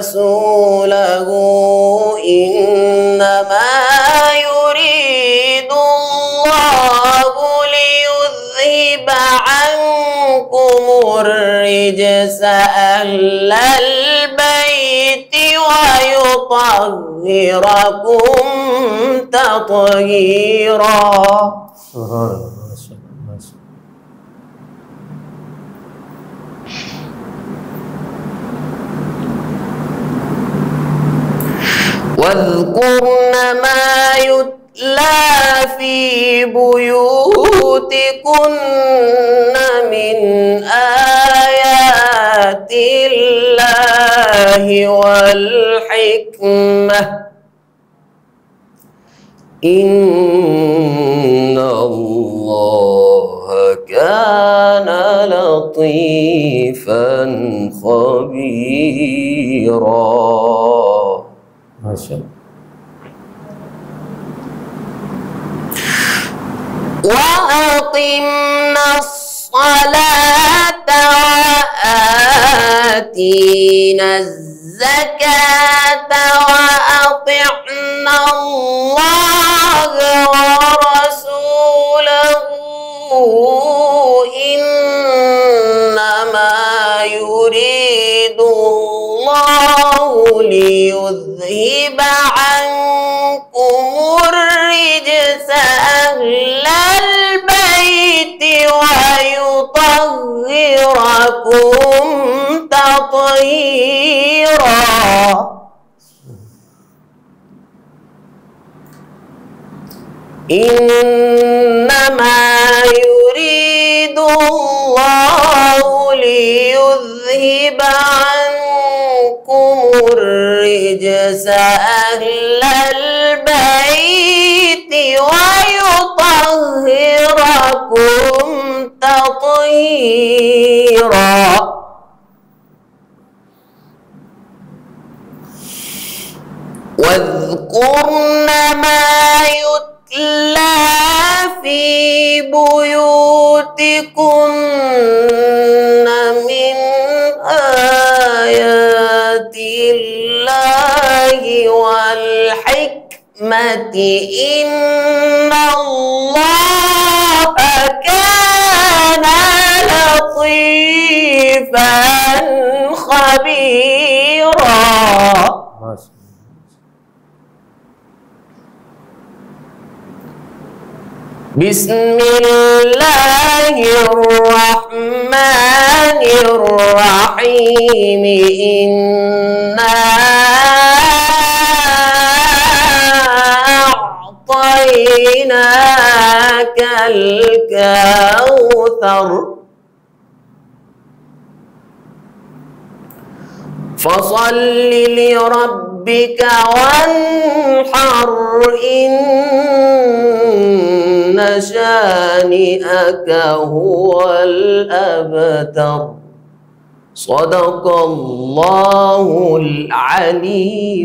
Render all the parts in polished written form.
ورسوله إنما يريد الله ليذهب عنكم الرجس أهل البيت ويطهركم تطهيرا. سبحان الله، ما شاء الله، ما شاء الله. واذكرن ما يتلى في بيوتكن من آيات الله والحكمة إن الله كان لطيفا خبيرا. ما شاء الله. وأقمنا الصلاة وآتينا الزكاة وأطعنا الله ورسوله إنما يريد الله ليذهب عنكم الرجس أهل البيت ويطهركم تطهيرا. إنما يريد الله ليذهب عنكم الرجس أهل البيت ويطهركم تطهيرا. واذكرن ما يتلى في بيوتكن من آيات الله والحكمة إن الله كان لطيفا خبيرا. ما شاء الله. بسم الله الرحمن الرحيم إنا أعطيناك الكوثر فصل لربك وانحر إن شانئك هو الأبتر. صدق الله العلي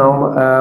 9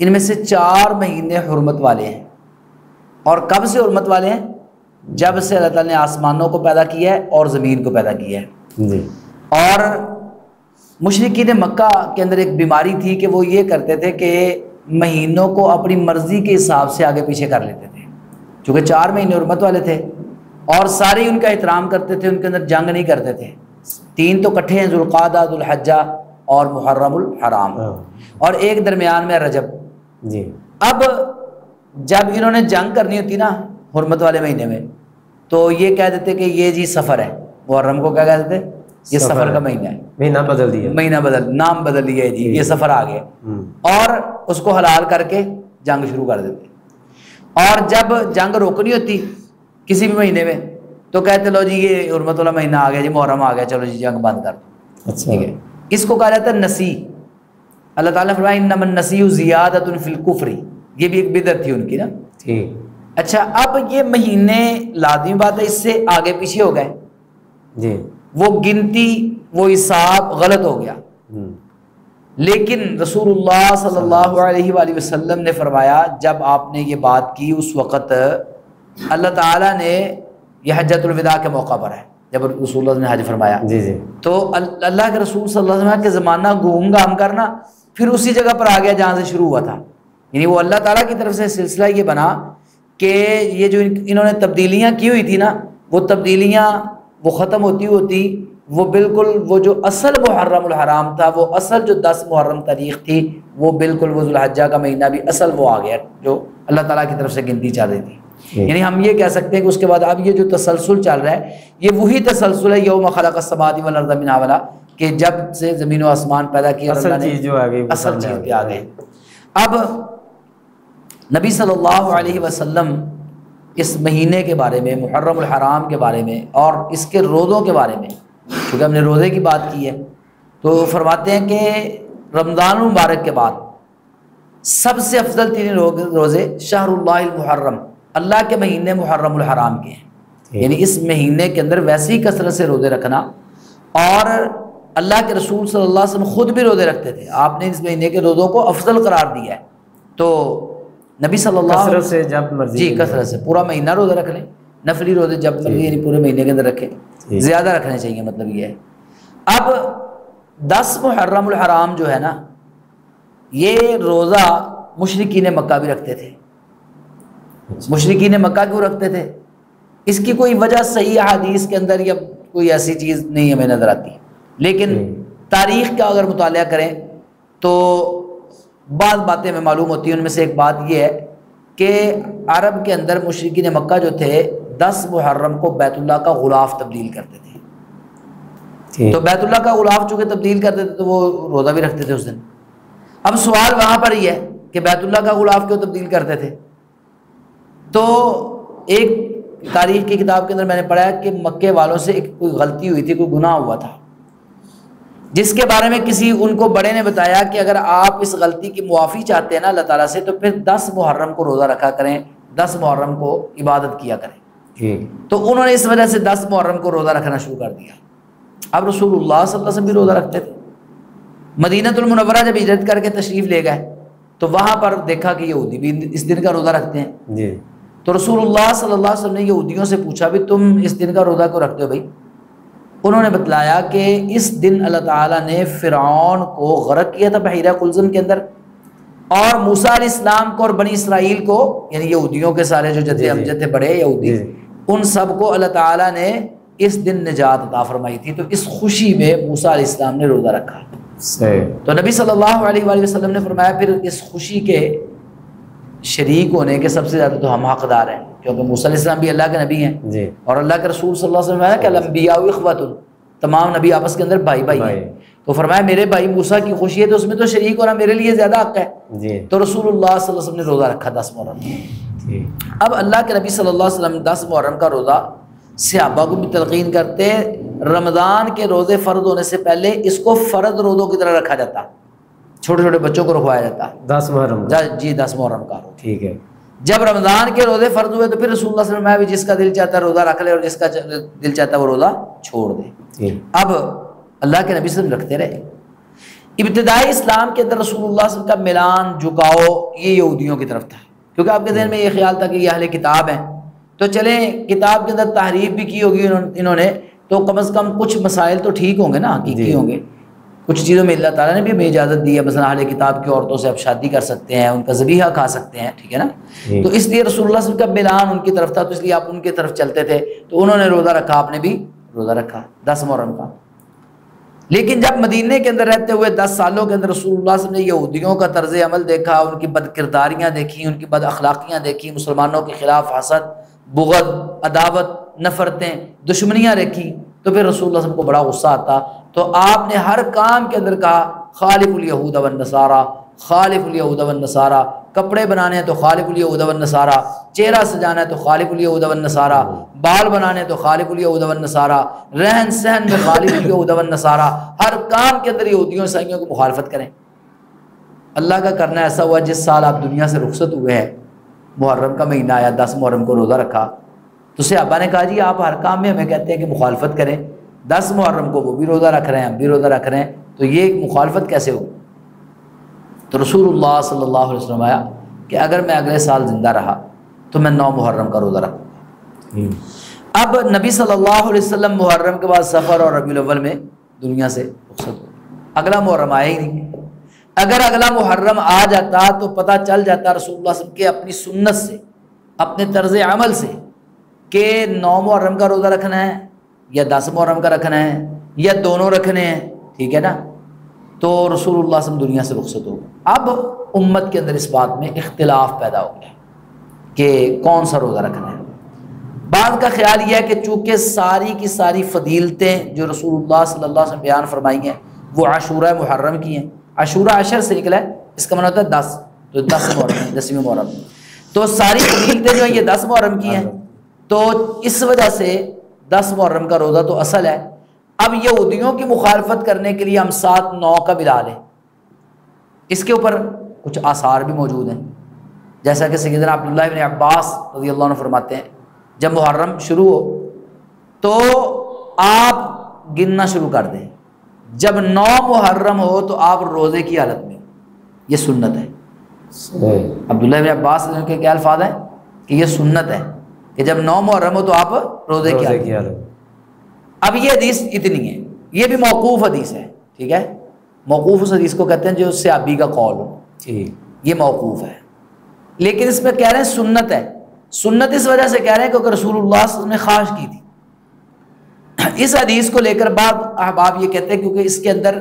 ان میں سے 4 مہینے حرمت والے ہیں. اور کب سے حرمت والے ہیں؟ جب سے اللہ تعالیٰ نے آسمانوں کو پیدا کیا ہے اور زمین کو پیدا کیا ہے. جی. اور مشرکین مکہ کے اندر ایک بیماری تھی کہ وہ یہ کرتے تھے کہ مہینوں کو اپنی مرضی کے حساب سے آگے پیچھے کر لیتے تھے. چونکہ 4 مہینے حرمت والے تھے اور سارے ان کا احترام کرتے تھے، ان کے اندر جنگ نہیں کرتے تھے. 3 تو کٹھے ہیں، ذوالقعدہ، ذوالحجہ اور محرم الحرام، اور ایک درمیان میں رجب. جی. اب جب انہوں نے جنگ کرنی ہوتی نا حرمت والے مہینے میں، تو یہ کہہ دیتے کہ یہ جی سفر ہے. محرم کو کیا کہہ دیتے؟ یہ سفر کا مہینہ ہے. مہینہ بدل دیا، مہینہ نام بدل دیا ہے جی، یہ سفر آ گیا، اور اس کو حلال کر کے جنگ شروع کر دیتے. اور جب جنگ روکنی ہوتی کسی بھی مہینے میں تو کہتے لو جی یہ حرمت والا مہینہ آ گیا جی، محرم آ گیا، چلو جی جنگ بند کر دو. اچھا. ٹھیک ہے. اس کو کہا جاتا ہے نسی. اللہ تعالیٰ نے فرمایا انما النسیء زیادۃ فی الکفر، یہ بھی ایک بدعت تھی ان کی نا. ٹھیک. اچھا، اب یہ مہینے لازمی بات ہے اس سے آگے پیچھے ہو گئے. جی. وہ گنتی، وہ حساب غلط ہو گیا. لیکن رسول اللہ صلی اللہ علیہ وآلہ وسلم نے فرمایا جب آپ نے یہ بات کی اس وقت اللہ تعالیٰ نے، یہ حجۃ الوداع کے موقع پر ہے جب رسول اللہ نے حج فرمایا. جی. جی. تو اللہ کے رسول صلی اللہ علیہ وسلم کے زمانہ گھوم گام کرنا پھر اسی جگہ پر آ گیا جہاں سے شروع ہوا تھا. یعنی وہ اللہ تعالیٰ کی طرف سے سلسلہ یہ بنا کہ یہ جو انہوں نے تبدیلیاں کی ہوئی تھی نا، وہ تبدیلیاں وہ ختم ہوتی وہ بالکل وہ جو اصل محرم الحرام تھا، وہ اصل جو 10 محرم تاریخ تھی، وہ بالکل وہ ذوالحجہ کا مہینہ بھی اصل وہ آ گیا جو اللہ تعالیٰ کی طرف سے گنتی چل رہی تھی. یعنی ہم یہ کہہ سکتے ہیں کہ اس کے بعد اب یہ جو تسلسل چل رہا ہے یہ وہی تسلسل ہے یوم خلق السماوات والارض منها والا، کہ جب سے زمین و آسمان پیدا کیا اصل چیز جو آ گئی، اصل چیز پہ آ گئے. اب نبی صلی اللہ علیہ وسلم اس مہینے کے بارے میں، محرم الحرام کے بارے میں اور اس کے روزوں کے بارے میں، چونکہ ہم نے روزے کی بات کی ہے، تو فرماتے ہیں کہ رمضان المبارک کے بعد سب سے افضل 3 روزے شہر اللہ المحرم، اللہ کے مہینے محرم الحرام کے ہیں. یعنی اس مہینے کے اندر ویسی کثرت سے روزے رکھنا، اور اللہ کے رسول صلی اللہ علیہ وسلم خود بھی روزے رکھتے تھے، آپ نے اس مہینے کے روزوں کو افضل قرار دیا ہے. تو نبی صلی اللہ علیہ وسلم سے جب مرضی، جی کثرت سے پورا مہینہ روزہ رکھ لیں، نفلی روزے جب مرضی یعنی پورے مہینے کے اندر رکھیں، زیادہ رکھنے چاہیے، مطلب یہ ہے. اب 10 محرم الحرام جو ہے نا، یہ روزہ مشرکین مکہ بھی رکھتے تھے. مشرکین مکہ کیوں رکھتے تھے؟ اس کی کوئی وجہ صحیح حدیث کے اندر یا کوئی ایسی چیز نہیں ہمیں نظر آتی، لیکن تاریخ کا اگر مطالعہ کریں تو بعض باتیں ہمیں معلوم ہوتی ہیں. ان میں سے ایک بات یہ ہے کہ عرب کے اندر مشرکین مکہ جو تھے 10 محرم کو بیت اللہ کا غلاف تبدیل کرتے تھے. تو بیت اللہ کا غلاف چونکہ تبدیل کرتے تھے تو وہ روزہ بھی رکھتے تھے اس دن. اب سوال وہاں پر ہی ہے کہ بیت اللہ کا غلاف کیوں تبدیل کرتے تھے؟ تو ایک تاریخ کی کتاب کے اندر میں نے پڑھا ہے کہ مکے والوں سے ایک کوئی غلطی ہوئی تھی، کوئی گناہ ہوا تھا، جس کے بارے میں کسی ان کو بڑے نے بتایا کہ اگر آپ اس غلطی کی معافی چاہتے ہیں نا اللہ تعالیٰ سے، تو پھر 10 محرم کو روزہ رکھا کریں، 10 محرم کو عبادت کیا کریں. تو انہوں نے اس وجہ سے 10 محرم کو روزہ رکھنا شروع کر دیا. اب رسول اللہ صلی اللہ علیہ وسلم بھی روزہ رکھتے تھے. مدینہ المنورہ جب ہجرت کر کے تشریف لے گئے تو وہاں پر دیکھا کہ یہودی بھی اس دن کا روزہ رکھتے ہیں. تو رسول اللہ صلی اللہ علیہ وسلم نے یہودیوں سے پوچھا بھی تم اس دن کا روزہ کیوں رکھتے ہو بھائی؟ انہوں نے بتلایا کہ اس دن اللہ تعالیٰ نے فرعون کو غرق کیا تھا بحیرہ قلزم کے اندر، اور موسیٰ علیہ السلام کو اور بنی اسرائیل کو، یعنی یہودیوں کے سارے جو جتھے امجد تھے بڑے یہودی، ان سب کو اللہ تعالیٰ نے اس دن نجات عطا فرمائی تھی. تو اس خوشی میں موسیٰ علیہ السلام نے روزہ رکھا. تو نبی صلی اللہ علیہ وآلہ وسلم نے فرمایا پھر اس خوشی کے شریک ہونے کے سب سے زیادہ تو ہم حقدار ہیں، کیونکہ موسیٰ علیہ السلام بھی اللہ کے نبی ہیں، اور اللہ کے رسول صلی اللہ علیہ وسلم نے کہ الانبیاء اخوۃ، تمام نبی آپس کے اندر بھائی بھائی ہیں. تو فرمایا میرے بھائی موسیٰ کی خوشی ہے تو اس میں تو شریک ہونا میرے لیے زیادہ حق ہے. تو رسول اللہ صلی اللہ علیہ وسلم نے روزہ رکھا 10 محرم. اب اللہ کے نبی صلی اللہ علیہ وسلم 10 محرم کا روزہ صحابہ کو بھی تلقین کرتے، رمضان کے روزے فرض ہونے سے پہلے اس کو فرض روزوں کی طرح رکھا جاتا، چھوٹے چھوٹے بچوں کو رکھوایا جاتا 10 محرم. جی 10 محرم کا. ٹھیک ہے. جب رمضان کے روزے فرض ہوئے تو پھر رسول اللہ صلی اللہ علیہ وسلم جس کا دل چاہتا ہے روزہ رکھ لے اور جس کا دل چاہتا ہے وہ روزہ چھوڑ دے. اب اللہ کے نبی صلی اللہ علیہ وسلم رکھتے رہے. ابتدائی اسلام کے اندر رسول اللہ صلی اللہ علیہ وسلم کا میلان جھکاؤ یہ یہودیوں کی طرف تھا، کیونکہ آپ کے ذہن میں یہ خیال تھا کہ یہ اہل کتاب ہیں، تو چلیں کتاب کے اندر تحریف بھی کی ہوگی انہوں نے، تو کم از کم کچھ مسائل تو ٹھیک ہوں گے نا، حقیقی ہوں گے، کچھ چیزوں میں اللہ تعالیٰ نے بھی ہمیں اجازت دی ہے، مثلا اہل کتاب کی عورتوں سے آپ شادی کر سکتے ہیں، ان کا ذبیحہ کھا سکتے ہیں، ٹھیک ہے نا، تو اس لیے رسول اللہ صلی اللہ علیہ وسلم کا میلان ان کی طرف تھا، تو اس لیے آپ ان کی طرف چلتے تھے، تو انہوں نے روزہ رکھا، آپ نے بھی روزہ رکھا 10 محرم کا۔ لیکن جب مدینے کے اندر رہتے ہوئے 10 سالوں کے اندر رسول اللہ صلی اللہ علیہ وسلم نے یہودیوں کا طرز عمل دیکھا، ان کی بد کرداریاں دیکھی، ان کی بد اخلاقیاں دیکھی، مسلمانوں کے خلاف حسد، بغض، عداوت، نفرتیں، دشمنیاں دیکھی، تو پھر رسول اللہ صلی اللہ علیہ وسلم کو بڑا غصہ آتا، تو آپ نے ہر کام کے اندر کہا خالف الیہود والنصارى، خالف الیہود والنصارى، کپڑے بنانے ہیں تو خالف الیہود والنصارى، چہرہ سجانا ہے تو خالف الیہود والنصارى، بال بنانے ہیں تو خالف الیہود والنصارى، رہن سہن میں خالف الیہود والنصارى، ہر کام کے اندر یہودیوں عیسائیوں کی مخالفت کریں۔ اللہ کا کرنا ایسا ہوا جس سال آپ دنیا سے رخصت ہوئے ہیں، محرم کا مہینہ آیا، 10 محرم کو روزہ رکھا، تو صحابہ نے کہا جی آپ ہر کام میں ہمیں کہتے ہیں کہ مخالفت کریں، 10 محرم کو وہ بھی روزہ رکھ رہے ہیں، ہم بھی روزہ رکھ رہے ہیں، تو یہ مخالفت کیسے ہوگی؟ تو رسول اللہ صلی اللہ علیہ وسلم آیا کہ اگر میں اگلے سال زندہ رہا تو میں 9 محرم کا روزہ رکھوں گا۔ اب نبی صلی اللہ علیہ وسلم محرم کے بعد سفر اور ربیع الاول میں دنیا سے رخصت ہو، اگلا محرم آیا ہی نہیں۔ اگر اگلا محرم آ جاتا تو پتہ چل جاتا رسول اللہ صلی اللہ علیہ وسلم کے اپنی سنت سے، اپنے طرز عمل سے، کہ 9 محرم کا روزہ رکھنا ہے یا 10 محرم کا رکھنا ہے یا دونوں رکھنے ہیں، ٹھیک ہے نا، تو رسول اللہ صلی اللہ علیہ وسلم دنیا سے رخصت ہو۔ اب امت کے اندر اس بات میں اختلاف پیدا ہو گیا کہ کون سا روزہ رکھنا ہے۔ بعض کا خیال یہ ہے کہ چونکہ ساری کی ساری فضیلتیں جو رسول اللہ صلی اللہ علیہ وسلم بیان فرمائی ہیں وہ عاشورہ محرم کی ہیں، عاشورہ عشر سے نکلا ہے، اس کا معنی ہوتا ہے 10، تو 10 محرم، 10ویں محرم، تو ساری فضیلتیں جو ہیں یہ 10 محرم کی ہیں، تو اس وجہ سے 10 محرم کا روزہ تو اصل ہے۔ اب یہودیوں کی مخالفت کرنے کے لیے ہم 7 9 کا ملا لیں، اس کے اوپر کچھ آثار بھی موجود ہیں، جیسا کہ سیدنا عبداللہ ابن عباس رضی اللہ عنہ فرماتے ہیں جب محرم شروع ہو تو آپ گننا شروع کر دیں، جب 9 محرم ہو تو آپ روزے کی حالت میں، یہ سنت ہے۔ عبداللہ ابن عباس کے کیا الفاظ ہیں کہ یہ سنت ہے کہ جب 9 محرم ہو تو آپ روزے کی حالت۔ اب یہ حدیث اتنی ہے، یہ بھی موقوف حدیث ہے، ٹھیک ہے، موقوف اس حدیث کو کہتے ہیں جو صحابی کا قول ہو، یہ موقوف ہے، لیکن اس میں کہہ رہے ہیں سنت ہے۔ سنت اس وجہ سے کہہ رہے ہیں کیونکہ رسول اللہ صلی اللہ علیہ وسلم نے خواہش کی تھی۔ اس حدیث کو لے کر بعض احباب یہ کہتے ہیں کیونکہ اس کے اندر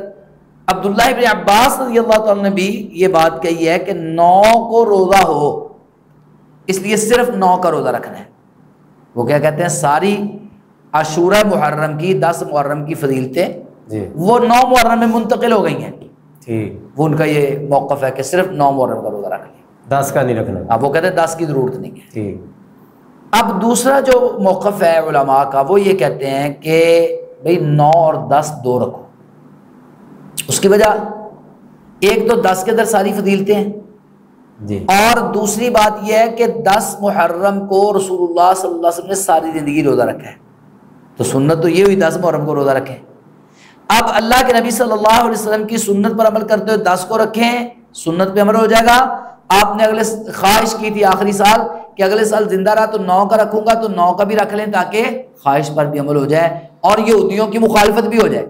عبداللہ ابن عباس رضی اللہ تعالیٰ نے بھی یہ بات کہی ہے کہ 9 کو روزہ ہو، اس لیے صرف 9 کا روزہ رکھنا ہے۔ وہ کیا کہتے ہیں ساری عاشورہ محرم کی 10 محرم کی فضیلتیں وہ 9 محرم میں منتقل ہو گئی ہیں، وہ ان کا یہ موقف ہے کہ صرف 9 محرم کا روزہ رکھ لیں، 10 کا نہیں رکھنا۔ اب وہ کہتے ہیں 10 کی ضرورت نہیں ہے۔ اب دوسرا جو موقف ہے علماء کا وہ یہ کہتے ہیں کہ بھئی 9 اور 10 دو رکھو، اس کی وجہ ایک تو 10 کے اندر ساری فضیلتیں ہیں، اور دوسری بات یہ ہے کہ 10 محرم کو رسول اللہ صلی اللہ علیہ وسلم نے ساری زندگی روزہ رکھا ہے، تو سنت تو یہ ہوئی 10 محرم کو روزہ رکھیں۔ اب اللہ کے نبی صلی اللہ علیہ وسلم کی سنت پر عمل کرتے ہوئے 10 کو رکھیں، سنت پہ عمل ہو جائے گا۔ آپ نے اگلے خواہش کی تھی آخری سال کہ اگلے سال زندہ رہا تو 9 کا رکھوں گا، تو 9 کا بھی رکھ لیں تاکہ خواہش پر بھی عمل ہو جائے اور یہودیوں کی مخالفت بھی ہو جائے۔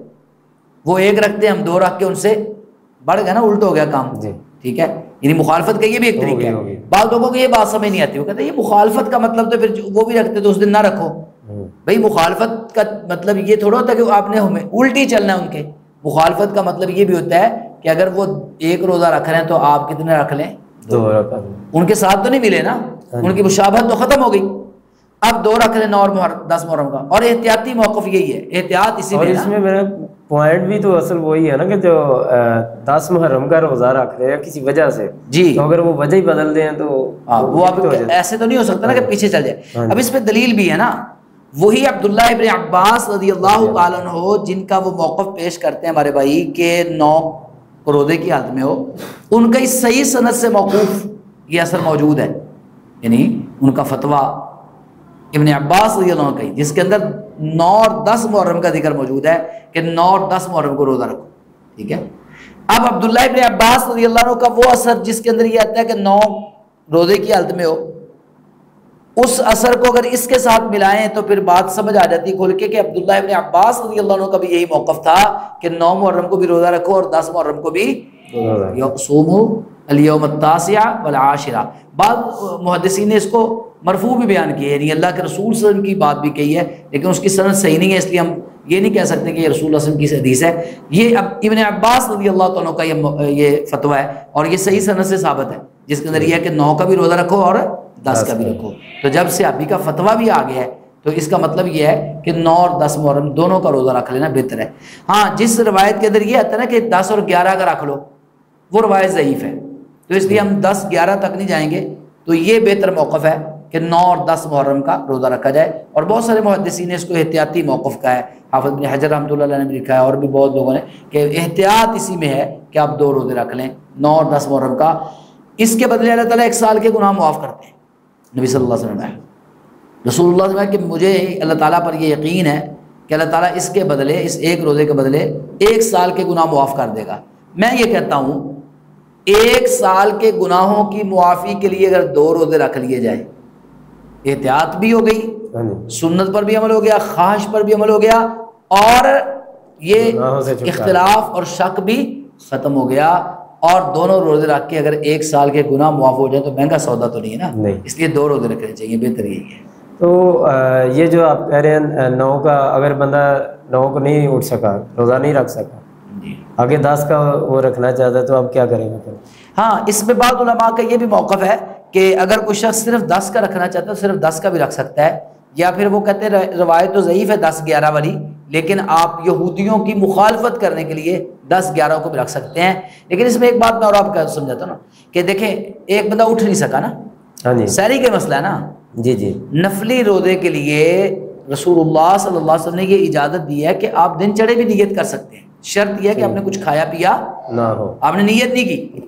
وہ 1 رکھتے ہیں، ہم 2 رکھ کے ان سے بڑھ گیا نا، الٹ ہو گیا کام، ٹھیک ہے، یعنی مخالفت کا یہ بھی ایک طریقہ ہے۔ بعض لوگوں کو یہ بات سمجھ نہیں آتی، وہ کہتے ہیں یہ مخالفت کا مطلب تو پھر وہ بھی رکھتے تو اس دن نہ رکھو۔ بھائی مخالفت کا مطلب یہ تھوڑا ہوتا ہے کہ آپ نے ہمیں الٹی چلنا ہے ان کے، مخالفت کا مطلب یہ بھی ہوتا ہے کہ اگر وہ 1 روزہ رکھ رہے ہیں تو آپ کتنے رکھ لیں، 2 ان کے ساتھ تو نہیں ملے نا، ان کی مشابہت تو ختم ہو گئی، اب 2 رکھ لیں 9 اور 10 محرم کا۔ اور احتیاطی موقف یہی ہے، احتیاط اسی میں، اس میں میرا پوائنٹ بھی تو اصل وہی ہے نا کہ جو 10 محرم کا روزہ رکھ رہے ہیں کسی وجہ سے، تو اگر وہ وجہ ہی بدل دیں تو وہ اب ایسے تو نہیں ہو سکتا نا کہ پیچھے چل جائے۔ اب اس پہ دلیل بھی ہے نا، وہی عبداللہ ابن عباس رضی اللہ تعالیٰ عنہ جن کا وہ موقف پیش کرتے ہیں ہمارے بھائی کہ 9 روزے کی حالت میں ہو، ان کا اس صحیح سند سے موقوف یہ اثر موجود ہے، یعنی ان کا فتویٰ ابن عباس رضی اللہ عنہ کا جس کے اندر 9 اور 10 محرم کا ذکر موجود ہے کہ 9 اور 10 محرم کو روزہ رکھو، ٹھیک ہے۔ اب عبداللہ ابن عباس رضی اللہ عنہ کا وہ اثر جس کے اندر یہ آتا ہے کہ 9 روزے کی حالت میں ہو، اس اثر کو اگر اس کے ساتھ ملائیں تو پھر بات سمجھ آ جاتی کھول کے کہ عبداللہ ابن عباس رضی اللہ عنہ کا بھی یہی موقف تھا کہ 9 محرم کو بھی روزہ رکھو اور 10 محرم کو بھی صوموا الیوم التاسع والعاشرہ۔ بعض محدثین نے اس کو مرفوع بھی بیان کیا ہے، یعنی اللہ کے رسول صلی اللہ علیہ وسلم کی بات بھی کہی ہے، لیکن اس کی سند صحیح نہیں ہے، اس لیے ہم یہ نہیں کہہ سکتے کہ یہ رسول اللہ صلی اللہ علیہ وسلم کی حدیث ہے۔ یہ اب ابن عباس رضی اللہ عنہ کا یہ فتویٰ ہے اور یہ صحیح سند سے ثابت ہے، جس کے اندر یہ ہے کہ 9 کا بھی روزہ رکھو اور 10 کا بھی رکھو۔ تو جب صحابی کا فتویٰ بھی آ گیا ہے تو اس کا مطلب یہ ہے کہ 9 اور 10 محرم دونوں کا روزہ رکھ لینا بہتر ہے۔ ہاں، جس روایت کے اندر یہ آتا ہے نا کہ 10 اور 11 کا رکھ لو، وہ روایت ضعیف ہے، تو اس لیے ہم 10 11 تک نہیں جائیں گے۔ تو یہ بہتر موقف ہے کہ 9 اور 10 محرم کا روزہ رکھا جائے، اور بہت سارے محدثین نے اس کو احتیاطی موقف کا ہے، حافظ بن حجر رحمۃ اللہ علیہ نے بھی لکھا ہے اور بھی بہت لوگوں نے، کہ احتیاط اسی میں ہے کہ آپ 2 روزے رکھ لیں 9 اور 10 محرم کا۔ اس کے بدلے اللہ تعالیٰ 1 سال کے گناہ معاف کرتے ہیں۔ نبی صلی اللہ علیہ وسلم رسول اللہ صلی اللہ علیہ وسلم کہ مجھے اللہ تعالیٰ پر یہ یقین ہے کہ اللہ تعالیٰ اس کے بدلے، اس 1 روزے کے بدلے 1 سال کے گناہ معاف کر دے گا۔ میں یہ کہتا ہوں 1 سال کے گناہوں کی معافی کے لیے اگر 2 روزے رکھ لیے جائیں، احتیاط بھی ہو گئی، سنت پر بھی عمل ہو گیا، خواہش پر بھی عمل ہو گیا، اور یہ اختلاف اور شک بھی ختم ہو گیا، اور دونوں روزے رکھ کے اگر 1 سال کے گناہ معاف ہو جائیں تو مہنگا سودا تو نہیں ہے نا، اس لیے 2 روزے رکھنے چاہیے، بہتر یہی ہے۔ تو یہ جو آپ کہہ رہے ہیں 9 کا، اگر بندہ 9 کو نہیں اٹھ سکا، روزہ نہیں رکھ سکا، آگے 10 کا وہ رکھنا چاہتا ہے تو اب کیا کریں گے پھر؟ ہاں، اس میں بعض علماء کا یہ بھی موقف ہے کہ اگر کوئی شخص صرف 10 کا رکھنا چاہتا ہے تو صرف 10 کا بھی رکھ سکتا ہے، یا پھر وہ کہتے ہیں روایت تو ضعیف ہے 10 11 والی، لیکن آپ یہودیوں کی مخالفت کرنے کے لیے 10 11 کو بھی رکھ سکتے ہیں۔ لیکن اس میں ایک بات میں اور آپ کا سمجھاتا ہوں نا، کہ دیکھیں ایک بندہ اٹھ نہیں سکا نا، ہاں جی، سحری کا مسئلہ ہے نا، جی نفلی روزے کے لیے رسول اللہ صلی اللہ علیہ وسلم نے یہ اجازت دی ہے کہ آپ دن چڑھے بھی نیت کر سکتے ہیں، شرط یہ ہے کہ آپ نے کچھ کھایا پیا نہ ہو، آپ نے نیت نہیں کی،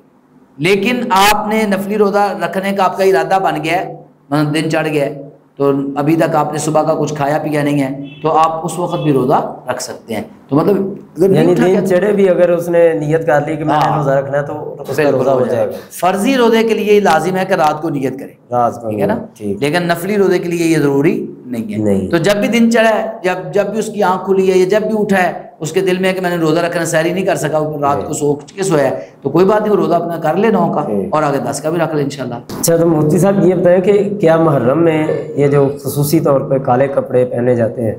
لیکن آپ نے نفلی روزہ رکھنے کا آپ کا ارادہ بن گیا ہے، مطلب دن چڑھ گیا ہے تو ابھی تک آپ نے صبح کا کچھ کھایا پیا نہیں ہے، تو آپ اس وقت بھی روزہ رکھ سکتے ہیں۔ تو مطلب یعنی دن چڑھے بھی اگر اس نے نیت کر لی کہ میں نے روزہ رکھنا ہے تو اس کا روزہ ہو جائے گا۔ فرضی روزے کے لیے لازم ہے کہ رات کو نیت کرے، ٹھیک ہے نا، لیکن نفلی روزے کے لیے یہ ضروری نہیں ہے۔ تو جب بھی دن چڑھا ہے، جب بھی اس کی آنکھ کھلی ہے یا جب بھی اٹھا ہے، اس کے دل میں ہے کہ میں نے روزہ رکھنا، سحری نہیں کر سکا، رات کو سو کے سویا ہے، تو کوئی بات نہیں، روزہ اپنا کر لے 9 کا اور آگے 10 کا بھی رکھ لے انشاءاللہ۔ اچھا، تو مفتی صاحب یہ بتائیں کہ کیا محرم میں یہ جو خصوصی طور پہ کالے کپڑے پہنے جاتے ہیں،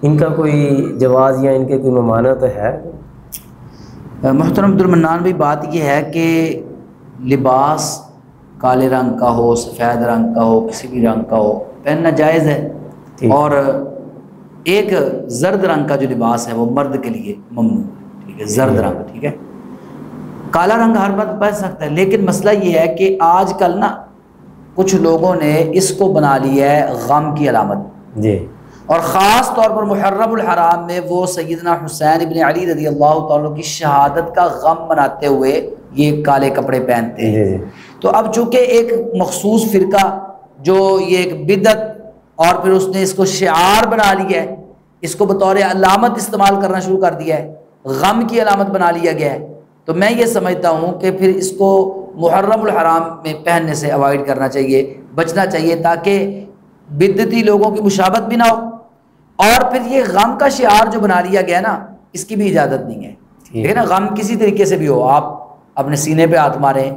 ان کا کوئی جواز یا ان کے کوئی ممانعت ہے؟ محترم عبد المنان بھائی، بات یہ ہے کہ لباس کالے رنگ کا ہو، سفید رنگ کا ہو، کسی بھی رنگ کا ہو، پہننا جائز ہے، اور ایک زرد رنگ کا جو لباس ہے وہ مرد کے لیے ممنوع ہے، ٹھیک ہے، زرد رنگ، ٹھیک ہے۔ کالا رنگ ہر مرد پہن سکتا ہے، لیکن مسئلہ یہ ہے کہ آج کل نا کچھ لوگوں نے اس کو بنا لیا ہے غم کی علامت، جی، اور خاص طور پر محرم الحرام میں وہ سیدنا حسین ابن علی رضی اللہ تعالیٰ کی شہادت کا غم مناتے ہوئے یہ کالے کپڑے پہنتے ہیں۔ تو اب چونکہ ایک مخصوص فرقہ جو یہ ایک بدعت، اور پھر اس نے اس کو شعار بنا لیا ہے، اس کو بطور علامت استعمال کرنا شروع کر دیا ہے، غم کی علامت بنا لیا گیا ہے، تو میں یہ سمجھتا ہوں کہ پھر اس کو محرم الحرام میں پہننے سے اوائڈ کرنا چاہیے، بچنا چاہیے، تاکہ بدعتی لوگوں کی مشابہت بھی نہ ہو، اور پھر یہ غم کا شعار جو بنا لیا گیا نا، اس کی بھی اجازت نہیں ہے، ٹھیک ہے نا۔ غم کسی طریقے سے بھی ہو، آپ اپنے سینے پہ ہاتھ ماریں،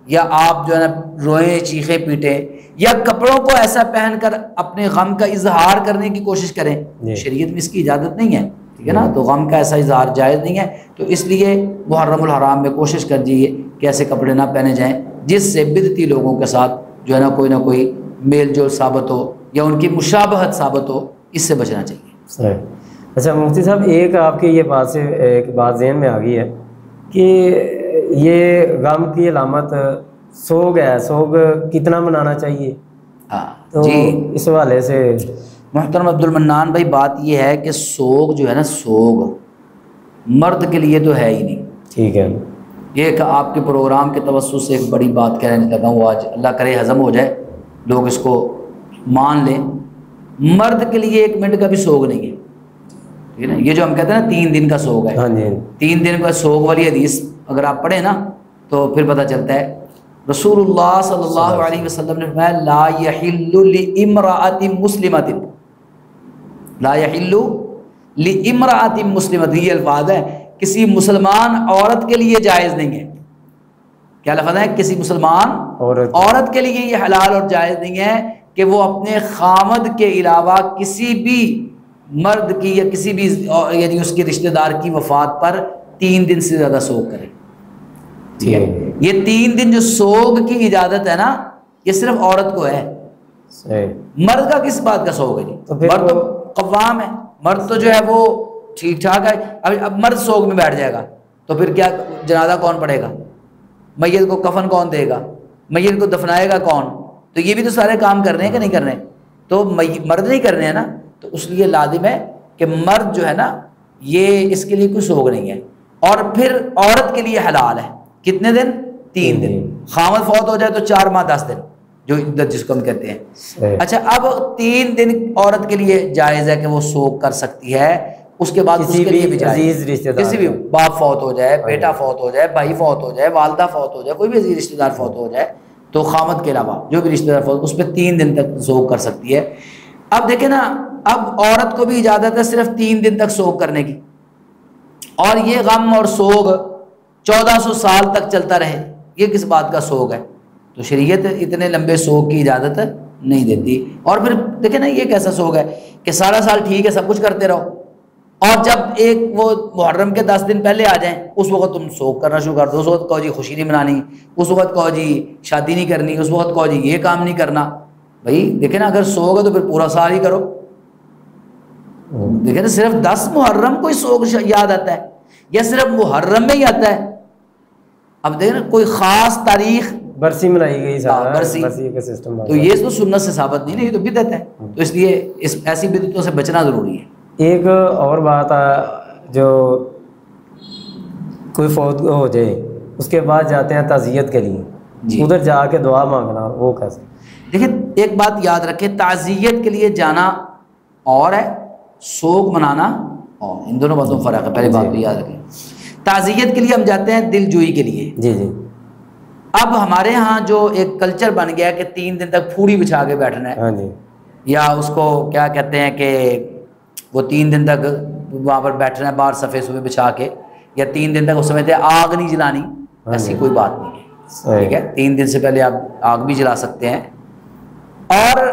یا آپ جو ہے نا روئیں، چیخیں پیٹیں، یا کپڑوں کو ایسا پہن کر اپنے غم کا اظہار کرنے کی کوشش کریں، شریعت میں اس کی اجازت نہیں ہے، ٹھیک ہے نا۔ تو غم کا ایسا اظہار جائز نہیں ہے، تو اس لیے محرم الحرام میں کوشش کر دیجیے کہ ایسے کپڑے نہ پہنے جائیں جس سے بدعتی لوگوں کے ساتھ جو ہے نا کوئی میل جول ثابت ہو یا ان کی مشابہت ثابت ہو، اس سے بچنا چاہیے۔ اچھا مفتی صاحب، ایک آپ کی یہ بات سے ایک بات ذہن میں آ گئی ہے کہ یہ غم کی علامت سوگ ہے، سوگ کتنا منانا چاہیے؟ تو اس حوالے سے محترم عبد المنان بھائی، بات یہ ہے کہ سوگ جو ہے نا، سوگ مرد کے لیے تو ہے ہی نہیں، ٹھیک ہے۔ یہ ایک آپ کے پروگرام کے توسط سے ایک بڑی بات کہنے لگا ہوں، آج اللہ کرے ہضم ہو جائے، لوگ اس کو مان لیں، مرد کے لیے 1 منٹ کا بھی سوگ نہیں ہے، ٹھیک ہے نا۔ یہ جو ہم کہتے ہیں نا 3 دن کا سوگ ہے، 3 دن کا سوگ والی حدیث اگر آپ پڑھیں نا تو پھر پتہ چلتا ہے. رسول اللہ صلی اللہ علیہ وسلم نے فرمایا لا یحل لامرأۃ مسلمۃ، لا یحل لامرأۃ مسلمۃ، یہ الفاظ ہے کسی مسلمان عورت کے لیے جائز نہیں ہے. کیا لفظ ہے؟ کسی مسلمان عورت کے لیے یہ حلال اور جائز نہیں ہے کہ وہ اپنے خامد کے علاوہ کسی بھی مرد کی یا کسی بھی یعنی اس کے رشتہ دار کی وفات پر 3 دن سے زیادہ سوگ کرے. ٹھیک ہے، یہ 3 دن جو سوگ کی اجازت ہے نا یہ صرف عورت کو ہے. مرد کا کس بات کا سوگ ہے جی؟ مرد تو قوام ہے، مرد تو جو ہے وہ ٹھیک ٹھاک ہے. اب مرد سوگ میں بیٹھ جائے گا تو پھر کیا جنازہ کون پڑھے گا؟ میت کو کفن کون دے گا؟ میت کو دفنائے گا کون؟ تو یہ بھی تو سارے کام کرنے ہیں کہ نہیں کرنے؟ تو مرد نہیں کرنے ہیں نا، تو اس لیے لازم ہے کہ مرد جو ہے نا یہ اس کے لیے کوئی سوگ نہیں ہے. اور پھر عورت کے لیے حلال ہے کتنے دن؟ 3 دن. خامد فوت ہو جائے تو 4 ماہ 10 دن جو عدت جس کو ہم کہتے ہیں. اچھا اب 3 دن عورت کے لیے جائز ہے کہ وہ سوگ کر سکتی ہے. اس کے بعد اس کے لیے بھی جائز، کسی بھی باپ فوت ہو جائے، بیٹا فوت ہو جائے، بھائی فوت ہو جائے، والدہ فوت ہو جائے، کوئی بھی عزیز رشتہ دار فوت ہو جائے تو خامد کے علاوہ جو بھی رشتہ دار فوت اس پہ 3 دن تک سوگ کر سکتی ہے. اب دیکھیں نا، اب عورت کو بھی اجازت ہے صرف 3 دن تک سوگ کرنے کی، اور یہ غم اور سوگ 1400 سال تک چلتا رہے. یہ کس بات کا سوگ ہے؟ تو شریعت اتنے لمبے سوگ کی اجازت نہیں دیتی. اور پھر دیکھیں نا یہ کیسا سوگ ہے کہ سارا سال ٹھیک ہے سب کچھ کرتے رہو، اور جب ایک وہ محرم کے 10 دن پہلے آ جائیں اس وقت تم سوگ کرنا شروع کر دو. اس وقت کہو جی خوشی نہیں منانی، اس وقت کہو جی شادی نہیں کرنی، اس وقت کہو جی یہ کام نہیں کرنا. بھائی دیکھیں نا اگر سوگ ہے تو پھر پورا سال ہی کرو. دیکھیں نا صرف 10 محرم کوئی سوگ یاد آتا ہے یا صرف محرم میں ہی آتا ہے؟ اب دیکھیں نا کوئی خاص تاریخ برسی منائی گئی، برسی کا سسٹم، تو یہ تو سنت سے ثابت نہیں ہے، یہ تو بدعت ہے. تو اس لیے ایسی بدعتوں سے بچنا ضروری ہے. ایک اور بات جو کوئی فوت ہو جائے اس کے بعد جاتے ہیں تعزیت کے لیے، ادھر جا کے دعا مانگنا، وہ کیسے؟ دیکھیں ایک بات یاد رکھیں، تعزیت کے لیے جانا اور ہے، سوگ منانا اور، ان دونوں باتوں میں فرق ہے. پہلی بات تو یاد رکھیں، تعزیت کے لیے ہم جاتے ہیں دل جوئی کے لیے. جی جی. اب ہمارے ہاں جو ایک کلچر بن گیا ہے کہ 3 دن تک پھوڑی بچھا کے بیٹھنا ہے. ہاں جی. یا اس کو کیا کہتے ہیں کہ وہ 3 دن تک وہاں پر بیٹھنا ہے باہر صفحے صفحے بچھا کے، یا 3 دن تک وہ سمجھتے ہیں آگ نہیں جلانی. ایسی کوئی بات نہیں ہے. ٹھیک ہے، 3 دن سے پہلے آپ آگ بھی جلا سکتے ہیں. اور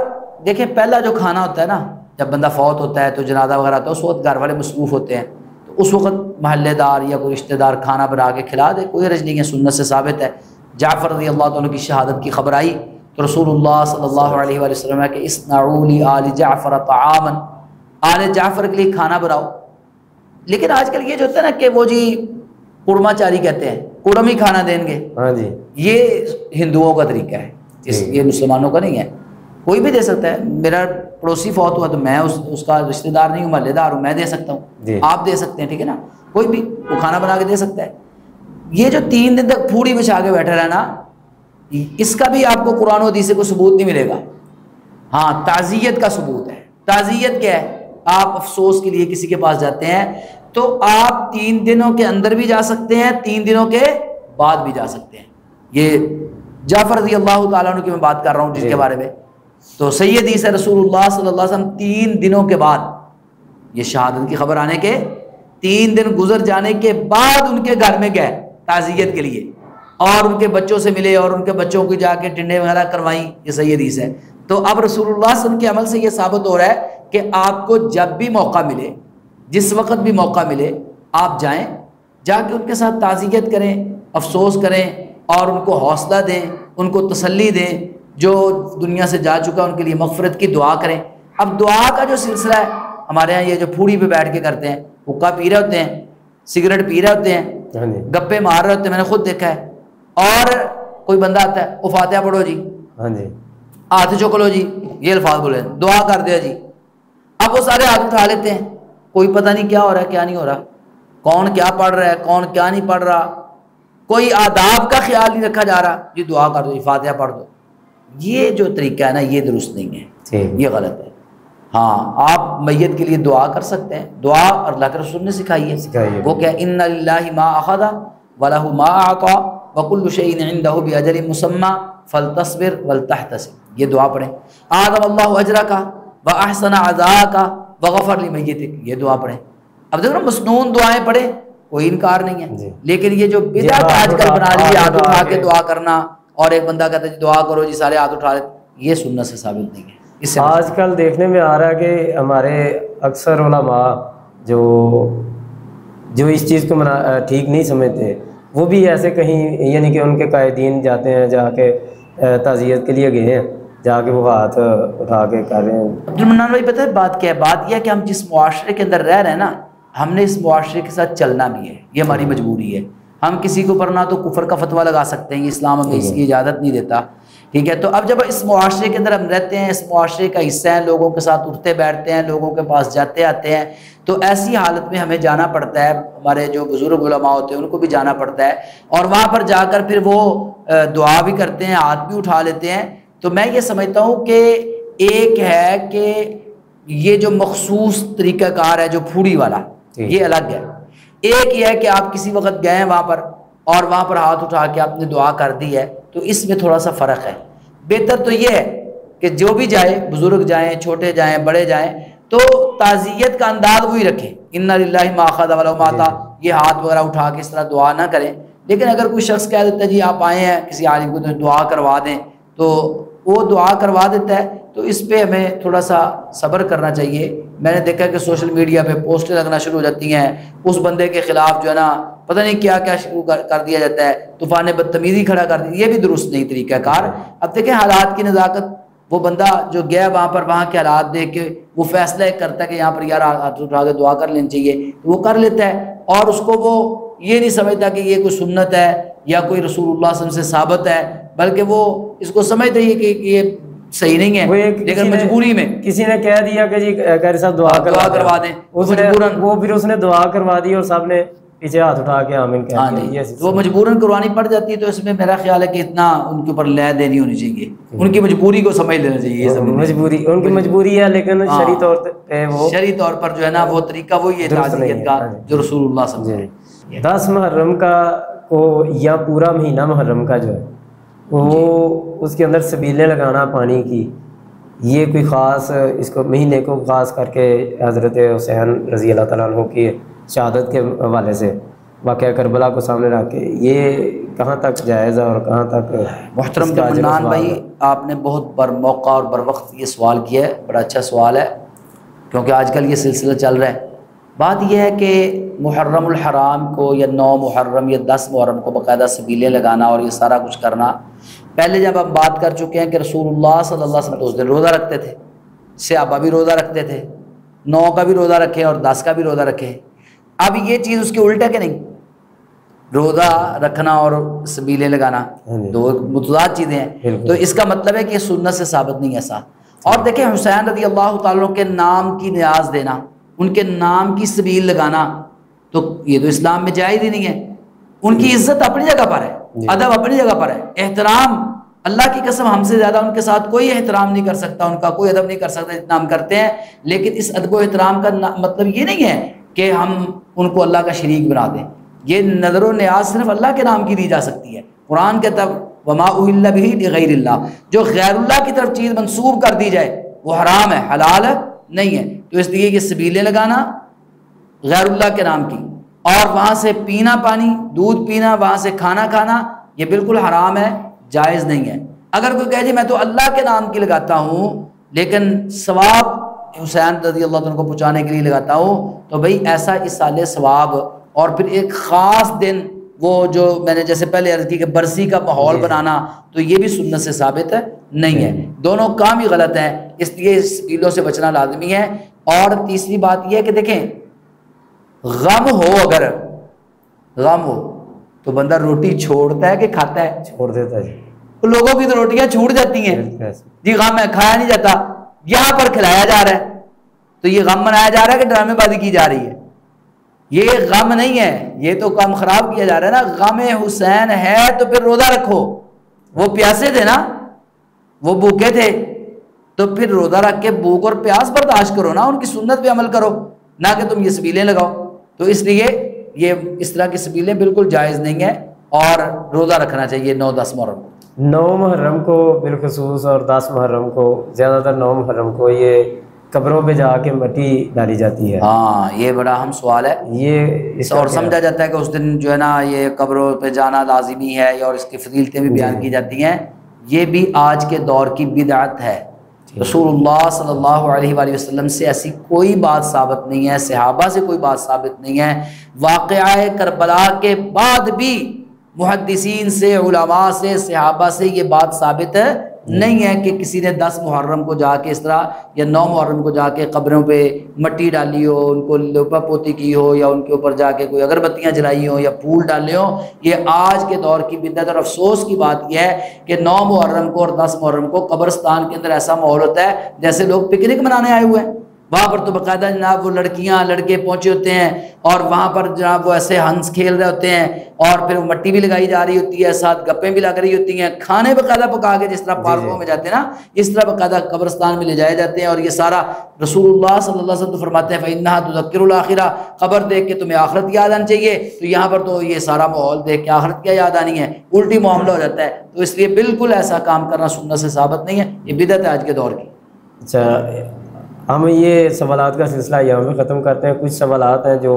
دیکھیں پہلا جو کھانا ہوتا ہے نا جب بندہ فوت ہوتا ہے تو جنازہ وغیرہ ہوتا ہے، اس وقت گھر والے مصروف ہوتے ہیں، تو اس وقت محلے دار یا کوئی رشتہ دار کھانا بنا کے کھلا دے، کوئی حرج نہیں ہے، سنت سے ثابت ہے. جعفر رضی اللہ عنہ کی شہادت کی خبر آئی تو رسول اللہ صلی اللہ علیہ وآلہ وسلم نے کہ اصنعوا لآل جعفر طعاما، آل جعفر کے لیے کھانا بناؤ. لیکن آج کل یہ جو ہوتا ہے نا کہ وہ جی قرمہ چاری کہتے ہیں، قرم ہی کھانا دیں گے. ہاں جی. یہ ہندوؤں کا طریقہ ہے، یہ مسلمانوں کا نہیں ہے. کوئی بھی دے سکتا ہے. میرا پڑوسی فوت ہوا تو میں اس کا رشتہ دار نہیں ہوں، محلے دار ہوں، میں دے سکتا ہوں، آپ دے سکتے ہیں. ٹھیک ہے نا، کوئی بھی وہ کھانا بنا کے دے سکتا ہے. یہ جو 3 دن تک پھوڑی بچھا کے بیٹھا رہنا، اس کا بھی آپ کو قرآن و حدیث سے کوئی ثبوت نہیں ملے گا. ہاں تعزیت کا ثبوت ہے. تعزیت کیا ہے؟ آپ افسوس کے لیے کسی کے پاس جاتے ہیں تو آپ 3 دنوں کے اندر بھی جا سکتے ہیں، 3 دنوں کے بعد بھی جا سکتے ہیں. یہ جعفر رضی اللہ تعالیٰ عنہ کی میں بات کر رہا ہوں جس کے بارے میں. تو صحیح حدیث ہے رسول اللہ صلی اللہ علیہ وسلم 3 دنوں کے بعد، یہ شہادت کی خبر آنے کے 3 دن گزر جانے کے بعد ان کے گھر میں گئے تعزیت کے لیے، اور ان کے بچوں سے ملے اور ان کے بچوں کو جا کے ٹنڈے وغیرہ کروائیں. یہ صحیح حدیث ہے. تو اب رسول اللہ صلی اللہ علیہ وسلم کے عمل سے یہ ثابت ہو رہا ہے کہ آپ کو جب بھی موقع ملے، جس وقت بھی موقع ملے، آپ جائیں، جا کے ان کے ساتھ تعزیت کریں، افسوس کریں اور ان کو حوصلہ دیں، ان کو تسلی دیں. جو دنیا سے جا چکا ان کے لیے مغفرت کی دعا کریں. اب دعا کا جو سلسلہ ہے ہمارے ہاں، یہ جو پھوڑی پہ بیٹھ کے کرتے ہیں، حقہ پی رہے ہوتے ہیں، سگریٹ پی رہے ہوتے ہیں، گپے مار رہے ہوتے ہیں، میں نے خود دیکھا ہے. اور کوئی بندہ آتا ہے، وہ فاتحہ پڑھو جی، ہاں جی، ہاتھ چوک لو جی، یہ الفاظ بولے، دعا کر دیا جی. اب وہ سارے ہاتھ اٹھا لیتے ہیں، کوئی پتہ نہیں کیا ہو رہا ہے کیا نہیں ہو رہا، کون کیا پڑھ رہا ہے کون کیا نہیں پڑھ رہا، کوئی آداب کا خیال نہیں رکھا جا رہا. جی دعا کر دو جی، فاتحہ پڑھ دو. یہ جو طریقہ ہے نا یہ درست نہیں ہے، یہ غلط ہے. ہاں آپ میت کے لیے دعا کر سکتے ہیں. دعا اللہ کے رسول نے سکھائی ہے. وہ کیا ان للہ ما اخذ وَلَهُ مَا أَعْطَى وَكُلُّ شَيْءٍ عِندَهُ بِأَجَلٍ مُّسَمًّى فَلْتَصْبِرْ وَلْتَحْتَسِبْ، یہ دعا پڑھیں۔ آدم اللہ اجرک وَأَحْسَنَ عَزَاءَکَ وَغَفَرَ لِمَيِّتِکَ، یہ دعا پڑھیں۔ اب دیکھو نا مسنون دعائیں پڑھیں، کوئی انکار نہیں ہے، لیکن یہ جو بدعت آج کل بنا لی ہے ہاتھ اٹھا کے دعا کرنا، اور ایک بندہ کہتا ہے دعا کرو جی سارے ہاتھ اٹھا لیتے، یہ سنت سے ثابت نہیں ہے۔ اس سے آج کل دیکھنے میں آ رہا ہے کہ ہمارے اکثر علماء جو اس چیز کو ٹھیک نہیں سمجھتے، وہ بھی ایسے کہیں یعنی کہ ان کے قائدین جاتے ہیں، جا کے تعزیت کے لیے گئے ہیں، جا کے وہ ہاتھ اٹھا کے کر رہے ہیں۔ عبد المنان بھائی پتہ ہے بات کیا ہے؟ بات یہ ہے کہ ہم جس معاشرے کے اندر رہ رہے ہیں نا، ہم نے اس معاشرے کے ساتھ چلنا بھی ہے، یہ ہماری مجبوری ہے۔ ہم کسی کو پر نہ تو کفر کا فتویٰ لگا سکتے ہیں، اسلام ہمیں اس کی اجازت نہیں دیتا، ٹھیک ہے؟ تو اب جب اس معاشرے کے اندر ہم رہتے ہیں، اس معاشرے کا حصہ ہیں، لوگوں کے ساتھ اٹھتے بیٹھتے ہیں، لوگوں کے پاس جاتے آتے ہیں، تو ایسی حالت میں ہمیں جانا پڑتا ہے، ہمارے جو بزرگ علماء ہوتے ہیں ان کو بھی جانا پڑتا ہے، اور وہاں پر جا کر پھر وہ دعا بھی کرتے ہیں، ہاتھ بھی اٹھا لیتے ہیں۔ تو میں یہ سمجھتا ہوں کہ ایک ہے کہ یہ جو مخصوص طریقہ کار ہے جو پھوڑی والا، یہ الگ ہے۔ ایک یہ ہے کہ آپ کسی وقت گئے ہیں وہاں پر اور وہاں پر ہاتھ اٹھا کے آپ نے دعا کر دی ہے، تو اس میں تھوڑا سا فرق ہے۔ بہتر تو یہ ہے کہ جو بھی جائے، بزرگ جائیں، چھوٹے جائیں، بڑے جائیں، تو تعزیت کا انداز وہی رکھیں، اِنَّ لِلَّهِ مَا أَخَذَ وَلَهُ مَا آتَى، یہ ہاتھ وغیرہ اٹھا کے اس طرح دعا نہ کریں۔ لیکن اگر کوئی شخص کہہ دیتا ہے جی آپ آئے ہیں کسی عالم کو تو دعا کروا دیں، تو وہ دعا کروا دیتا ہے، تو اس پہ ہمیں تھوڑا سا صبر کرنا چاہیے۔ میں نے دیکھا کہ سوشل میڈیا پہ پوسٹیں لگنا شروع ہو جاتی ہیں، اس بندے کے خلاف جو ہے نا پتہ نہیں کیا کیا شروع کر دیا جاتا ہے، طوفان بدتمیزی کھڑا کر دی، یہ بھی درست نہیں طریقہ کار۔ اب دیکھیں حالات کی نزاکت، وہ بندہ جو گیا وہاں پر، وہاں کے حالات دیکھ کے وہ فیصلہ کرتا ہے کہ یہاں پر یار ہاتھ اٹھا کے دعا کر لینی چاہیے، تو وہ کر لیتا ہے، اور اس کو وہ یہ نہیں سمجھتا کہ یہ کوئی سنت ہے یا کوئی رسول اللہ صلی اللہ علیہ وسلم سے ثابت ہے، بلکہ وہ اس کو سمجھتے ہی کہ یہ صحیح نہیں ہے، لیکن مجبوری میں کسی نے کہہ دیا کہ جی قاری صاحب دعا کروا دیں، وہ پھر اس نے دعا کروا دی اور سب نے پیچھے ہاتھ اٹھا کے آمین کہہ دیا، تو وہ مجبوراً قربانی پڑ جاتی ہے۔ تو اس میں میرا خیال ہے کہ اتنا ان کے اوپر لے دینی ہونی چاہیے، ان کی مجبوری کو سمجھ لینا چاہیے، مجبوری ان کی مجبوری ہے، لیکن شرعی طور پہ وہ شرعی طور پر جو ہے نا وہ طریقہ وہی ہے تعزیت کا جو رسول اللہ صلی اللہ علیہ وسلم۔ 10 محرم کا کو یا پورا مہینہ محرم کا جو ہے وہ اس کے اندر سبیلیں لگانا پانی کی، یہ کوئی خاص اس کو مہینے کو خاص کر کے حضرت حسین رضی اللہ تعالیٰ عنہ کی شہادت کے حوالے سے واقعہ کربلا کو سامنے رکھ کے یہ کہاں تک جائز ہے اور کہاں تک؟ محترم عمران بھائی، آپ نے بہت بر موقع اور بر وقت یہ سوال کیا ہے، بڑا اچھا سوال ہے، کیونکہ آج کل یہ سلسلہ چل رہا ہے۔ بات یہ ہے کہ محرم الحرام کو یا 9 محرم یا 10 محرم کو باقاعدہ سبیلیں لگانا اور یہ سارا کچھ کرنا، پہلے جب ہم بات کر چکے ہیں کہ رسول اللہ صلی اللہ علیہ وسلم اس دن روزہ رکھتے تھے، صحابہ بھی روزہ رکھتے تھے، 9 کا بھی روزہ رکھے اور 10 کا بھی روزہ رکھے۔ اب یہ چیز اس کے الٹا کہ نہیں، روزہ رکھنا اور سبیلیں لگانا دو متضاد چیزیں ہیں، تو اس کا مطلب ہے کہ سنت سے ثابت نہیں ایسا۔ اور دیکھیں حسین رضی اللہ تعالیٰ کے نام کی نیاز دینا، ان کے نام کی سبیل لگانا، تو یہ تو اسلام میں جائز ہی نہیں ہے۔ ان کی عزت اپنی جگہ پر ہے، ادب اپنی جگہ پر ہے، احترام اللہ کی قسم ہم سے زیادہ ان کے ساتھ کوئی احترام نہیں کر سکتا، ان کا کوئی ادب نہیں کر سکتا جتنا ہم کرتے ہیں، لیکن اس ادب و احترام کا مطلب یہ نہیں ہے کہ ہم ان کو اللہ کا شریک بنا دیں۔ یہ نظر و نیاز صرف اللہ کے نام کی دی جا سکتی ہے۔ قرآن کے تب وما اہل بہ لغیر اللہ، جو غیر اللہ کی طرف چیز منسوب کر دی جائے وہ حرام ہے، حلال نہیں ہے۔ تو اس لیے یہ سبیلیں لگانا غیر اللہ کے نام کی، اور وہاں سے پینا پانی، دودھ پینا، وہاں سے کھانا کھانا، یہ بالکل حرام ہے، جائز نہیں ہے۔ اگر کوئی کہے جی میں تو اللہ کے نام کی لگاتا ہوں لیکن ثواب حسین رضی اللہ عنہ کو پہنچانے کے لیے لگاتا ہوں، تو بھئی ایسا اصال ثواب اور پھر ایک خاص دن، وہ جو میں نے جیسے پہلے عرض کی کہ برسی کا ماحول بنانا، تو یہ بھی سنت سے ثابت ہے نہیں ہے، دونوں کام ہی غلط ہیں، اس لیے اس سبیلوں سے بچنا لازمی ہے۔ اور تیسری بات یہ ہے کہ دیکھیں غم ہو، اگر غم ہو تو بندہ روٹی چھوڑتا ہے کہ کھاتا ہے؟ چھوڑ دیتا ہے جی، لوگوں کی تو روٹیاں چھوٹ جاتی ہیں جی، غم ہے کھایا نہیں جاتا، یہاں پر کھلایا جا رہا ہے تو یہ غم منایا جا رہا ہے کہ ڈرامے بازی کی جا رہی ہے؟ یہ غم نہیں ہے، یہ تو کام خراب کیا جا رہا ہے نا۔ غم حسین ہے تو پھر روزہ رکھو، وہ پیاسے تھے نا، وہ بھوکے تھے، تو پھر روزہ رکھ کے بھوک اور پیاس برداشت کرو نا، ان کی سنت پہ عمل کرو، نہ کہ تم یہ سبیلیں لگاؤ۔ تو اس لیے یہ اس طرح کی سبیلیں بالکل جائز نہیں ہیں، اور روزہ رکھنا چاہیے 9-10 محرم کو۔ 9 محرم کو بالخصوص اور 10 محرم کو، زیادہ تر 9 محرم کو یہ قبروں پہ جا کے مٹی ڈالی جاتی ہے۔ ہاں یہ بڑا اہم سوال ہے، یہ اس اور سمجھا جاتا ہے کہ اس دن جو ہے نا یہ قبروں پہ جانا لازمی ہے، اور اس کی فضیلتیں بھی بیان کی جاتی ہیں۔ یہ بھی آج کے دور کی بدعت ہے۔ رسول اللہ صلی اللہ علیہ وآلہ وسلم سے ایسی کوئی بات ثابت نہیں ہے، صحابہ سے کوئی بات ثابت نہیں ہے۔ واقعہ کربلا کے بعد بھی محدثین سے، علماء سے، صحابہ سے یہ بات ثابت نہیں ہے کہ کسی نے 10 محرم کو جا کے اس طرح یا 9 محرم کو جا کے قبروں پہ مٹی ڈالی ہو، ان کو لپا پوتی کی ہو، یا ان کے اوپر جا کے کوئی اگربتیاں جلائی ہوں یا پھول ڈالے ہوں۔ یہ آج کے دور کی بدعت، اور افسوس کی بات یہ ہے کہ 9 محرم کو اور 10 محرم کو قبرستان کے اندر ایسا ماحول ہوتا ہے جیسے لوگ پکنک منانے آئے ہوئے ہیں۔ وہاں پر تو باقاعدہ جناب وہ لڑکیاں لڑکے پہنچے ہوتے ہیں، اور وہاں پر جناب وہ ایسے ہنس کھیل رہے ہوتے ہیں، اور پھر مٹی بھی لگائی جا رہی ہوتی ہے، ساتھ گپیں بھی لگ رہی ہوتی ہیں، کھانے باقاعدہ پکا کے جس طرح پارکوں میں جاتے ہیں نا، اس طرح باقاعدہ قبرستان میں لے جائے جاتے ہیں۔ اور یہ سارا رسول اللہ صلی اللہ علیہ وسلم فرماتے ہیں فَإِنَّهَا تُذَكِّرُ الْآخِرَةَ، قبر دیکھ کے تمہیں آخرت یاد آنی چاہیے۔ تو یہاں پر تو یہ سارا ماحول دیکھ کے آخرت کیا یاد آنی ہے، الٹی معاملہ ہو جاتا ہے۔ تو اس لیے بالکل ایسا کام کرنا سنت سے ثابت نہیں ہے، یہ بدعت ہے آج کے دور کی۔ اچھا، ہم یہ سوالات کا سلسلہ یہاں پہ ختم کرتے ہیں۔ کچھ سوالات ہیں جو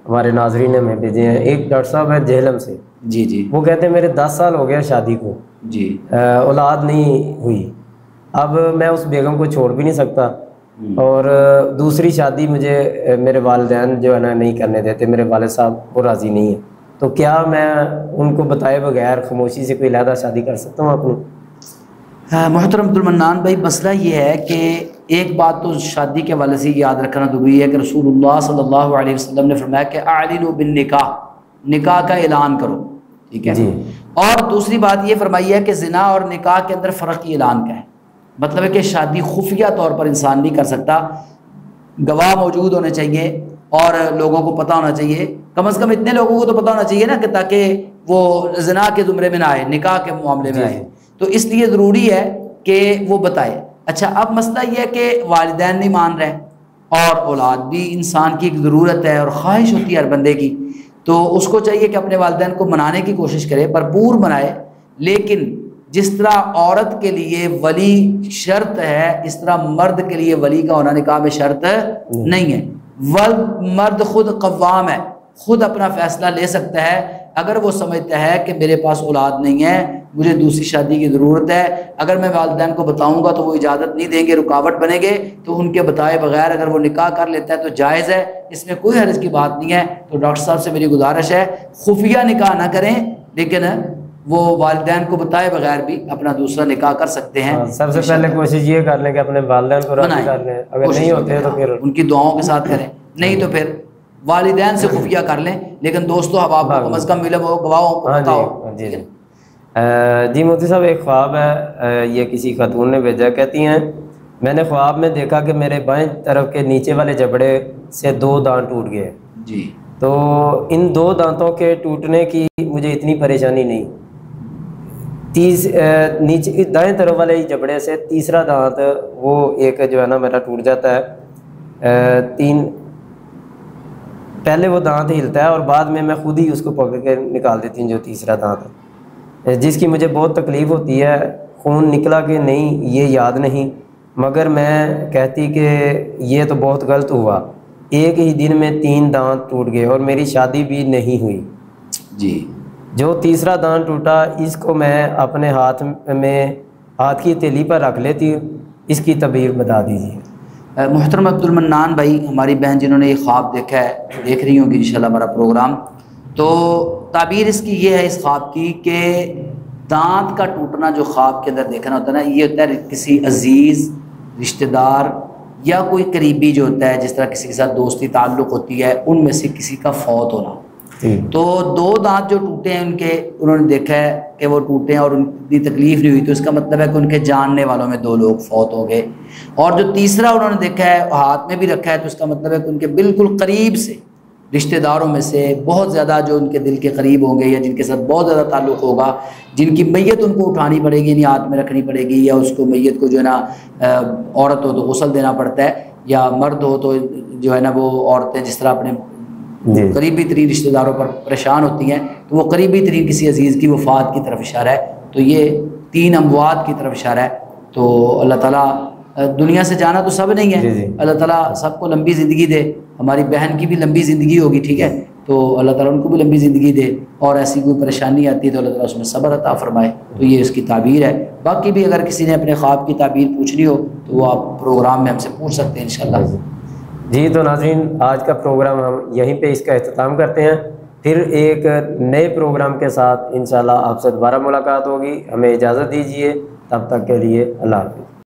ہمارے ناظرین نے ہمیں بھیجے ہیں۔ ایک ڈاکٹر صاحب ہے جہلم سے، جی وہ کہتے ہیں میرے 10 سال ہو گیا شادی کو، جی اولاد نہیں ہوئی، اب میں اس بیگم کو چھوڑ بھی نہیں سکتا، اور دوسری شادی مجھے میرے والدین جو ہے نا نہیں کرنے دیتے، میرے والد صاحب وہ راضی نہیں ہیں، تو کیا میں ان کو بتائے بغیر خاموشی سے کوئی علیحدہ شادی کر سکتا ہوں اپنی؟ محترم عبد المنان بھائی، مسئلہ یہ ہے کہ ایک بات تو شادی کے حوالے سے یاد رکھنا ضروری ہے کہ رسول اللہ صلی اللہ علیہ وسلم نے فرمایا کہ اعلنوا بالنکاح، نکاح کا اعلان کرو، ٹھیک ہے جی۔ اور دوسری بات یہ فرمائی ہے کہ زنا اور نکاح کے اندر فرق کی اعلان کا ہے، مطلب ہے کہ شادی خفیہ طور پر انسان نہیں کر سکتا، گواہ موجود ہونے چاہیے اور لوگوں کو پتہ ہونا چاہیے، کم از کم اتنے لوگوں کو تو پتہ ہونا چاہیے نا کہ تاکہ وہ زنا کے زمرے میں نہ آئے، نکاح کے معاملے میں آئے، تو اس لیے ضروری ہے کہ وہ بتائے۔ اچھا، اب مسئلہ یہ ہے کہ والدین نہیں مان رہے، اور اولاد بھی انسان کی ایک ضرورت ہے اور خواہش ہوتی ہے ہر بندے کی، تو اس کو چاہیے کہ اپنے والدین کو منانے کی کوشش کرے، بھرپور منائے، لیکن جس طرح عورت کے لیے ولی شرط ہے اس طرح مرد کے لیے ولی کا ہونا نکاح میں شرط نہیں ہے۔ مرد خود قوام ہے، خود اپنا فیصلہ لے سکتا ہے، اگر وہ سمجھتا ہے کہ میرے پاس اولاد نہیں ہے، مجھے دوسری شادی کی ضرورت ہے، اگر میں والدین کو بتاؤں گا تو وہ اجازت نہیں دیں گے، رکاوٹ بنیں گے، تو ان کے بتائے بغیر اگر وہ نکاح کر لیتا ہے تو جائز ہے، اس میں کوئی حرج کی بات نہیں ہے۔ تو ڈاکٹر صاحب سے میری گزارش ہے خفیہ نکاح نہ کریں، لیکن وہ والدین کو بتائے بغیر بھی اپنا دوسرا نکاح کر سکتے ہیں۔ سب سے پہلے کوشش یہ کر لیں کہ اپنے والدین کو راضی کر لیں، اگر نہیں ہوتے تو پھر ان کی دعاؤں کے ساتھ کریں، نہیں تو پھر والدین سے خفیہ کر لیں، لیکن دوستوں احباب کو کم از کم علم ہو، گواہوں کو پتہ ہو۔ جی مفتی صاحب، ایک خواب ہے، یہ کسی خاتون نے بھیجا، کہتی ہیں میں نے خواب میں دیکھا کہ میرے بائیں طرف کے نیچے والے جبڑے سے 2 دانت ٹوٹ گئے، جی، تو ان 2 دانتوں کے ٹوٹنے کی مجھے اتنی پریشانی نہیں، نیچے دائیں طرف والے جبڑے سے تیسرا دانت وہ ایک جو ہے نا میرا ٹوٹ جاتا ہے، 3 پہلے وہ دانت ہلتا ہے اور بعد میں خود ہی اس کو پکڑ کے نکال دیتی ہوں جو تیسرا دانت ہے، جس کی مجھے بہت تکلیف ہوتی ہے۔ خون نکلا کہ نہیں یہ یاد نہیں، مگر میں کہتی کہ یہ تو بہت غلط ہوا، ایک ہی دن میں 3 دانت ٹوٹ گئے اور میری شادی بھی نہیں ہوئی۔ جی، جو تیسرا دانت ٹوٹا اس کو میں اپنے ہاتھ کی ہتھیلی پر رکھ لیتی ہوں، اس کی تعبیر بتا دیجیے۔ محترم عبد المنان بھائی، ہماری بہن جنہوں نے یہ خواب دیکھا ہے، دیکھ رہی ہوں گی انشاءاللہ ہمارا پروگرام، تو تعبیر اس کی یہ ہے اس خواب کی کہ دانت کا ٹوٹنا جو خواب کے اندر دیکھنا ہوتا ہے نا، یہ ہوتا ہے کسی عزیز رشتہ دار یا کوئی قریبی جو ہوتا ہے، جس طرح کسی کے ساتھ دوستی تعلق ہوتی ہے، ان میں سے کسی کا فوت ہونا۔ تو 2 دانت جو ٹوٹے ہیں ان کے، انہوں نے دیکھا ہے کہ وہ ٹوٹے ہیں اور ان کی تکلیف نہیں ہوئی، تو اس کا مطلب ہے کہ ان کے جاننے والوں میں 2 لوگ فوت ہو گئے، اور جو تیسرا انہوں نے دیکھا ہے ہاتھ میں بھی رکھا ہے، تو اس کا مطلب ہے کہ ان کے بالکل قریب سے رشتہ داروں میں سے بہت زیادہ جو ان کے دل کے قریب ہوں گے یا جن کے ساتھ بہت زیادہ تعلق ہوگا، جن کی میت ان کو اٹھانی پڑے گی، یعنی ہاتھ میں رکھنی پڑے گی، یا اس کو میت کو جو ہے نا عورت ہو تو غسل دینا پڑتا ہے، یا مرد ہو تو جو ہے نا وہ عورتیں جس طرح اپنے جی قریبی ترین رشتہ داروں پر پریشان ہوتی ہیں تو وہ قریبی ترین کسی عزیز کی وفات کی طرف اشارہ ہے. تو یہ 3 اموات کی طرف اشارہ ہے. تو اللہ تعالیٰ دنیا سے جانا تو سب نہیں ہے, جی جی. اللہ تعالیٰ سب کو لمبی زندگی دے. ہماری بہن کی بھی لمبی زندگی ہوگی, ٹھیک ہے, تو اللہ تعالیٰ ان کو بھی لمبی زندگی دے, اور ایسی کوئی پریشانی آتی ہے تو اللہ تعالیٰ اس میں صبر عطا فرمائے. تو یہ اس کی تعبیر ہے. باقی بھی اگر کسی نے اپنے خواب کی تعبیر پوچھنی ہو تو وہ آپ پروگرام میں ہم سے پوچھ سکتے ہیں انشاءاللہ. جی تو ناظرین آج کا پروگرام ہم یہیں پہ اس کا اختتام کرتے ہیں. پھر ایک نئے پروگرام کے ساتھ انشاءاللہ آپ سے دوبارہ ملاقات ہوگی. ہمیں اجازت دیجیے, تب تک کے لیے اللہ حافظ.